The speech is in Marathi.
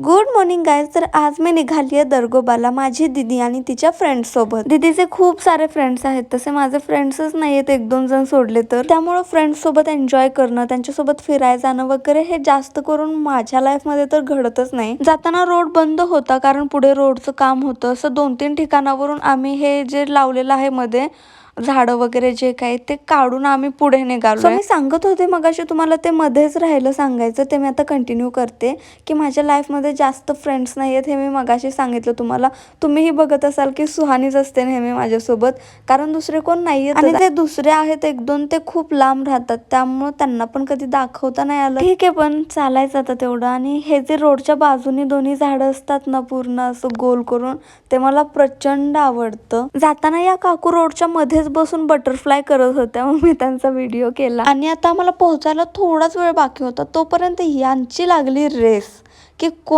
Good morning guys. तर आज मी निघाली आहे दर्गोबाला माझी दीदी आणि तिच्या फ्रेंड्स सोबत. दीदीचे खूप सारे फ्रेंड्स आहेत, तसे माझे फ्रेंड्सच नाही आहेत, एक दोन जण सोडले तर. त्यामुळे फ्रेंड्स सोबत एन्जॉय करणं, त्यांच्यासोबत फिरायला जाणं वगैरे हे जास्त करून माझ्या लाईफ मध्ये तर घडतच नाही. जाताना रोड बंद होता कारण पुढे रोडचं काम होतं. असं 2-3 ठिकाणावरून आम्ही हे जे लावलेलं आहे मध्ये झाडं वगैरे जे काही ते काढून आम्ही पुढे निघालो. मी सांगत होते मगाशी तुम्हाला, ते मध्येच राहिलं सांगायचं, ते मी आता कंटिन्यू करते की माझ्या लाईफ मध्ये जास्त फ्रेंड्स नाही आहेत. हे मी मगाशी सांगितलं तुम्हाला. तुम्हीही बघत असाल की सुहानीच असते नेहमी माझ्यासोबत, कारण दुसरे कोण नाही आहेत. आणि ते दुसरे आहेत एक दोन, ते खूप लांब राहतात, त्यामुळे त्यांना पण कधी दाखवता नाही आलं. ठीक आहे, पण चालायचं आता तेवढं. आणि हे जे रोडच्या बाजूनी दोन्ही झाडं असतात ना, पूर्ण असं गोल करून, ते मला प्रचंड आवडतं. जाताना या काकू रोडच्या मध्ये बसून बटरफ्लाय करत होत्या, मग मी त्यांचा व्हिडिओ केला. आणि आता आम्हाला पोहोचायला थोडाच वेळ बाकी होता, तोपर्यंत यांची लागली रेस की कोण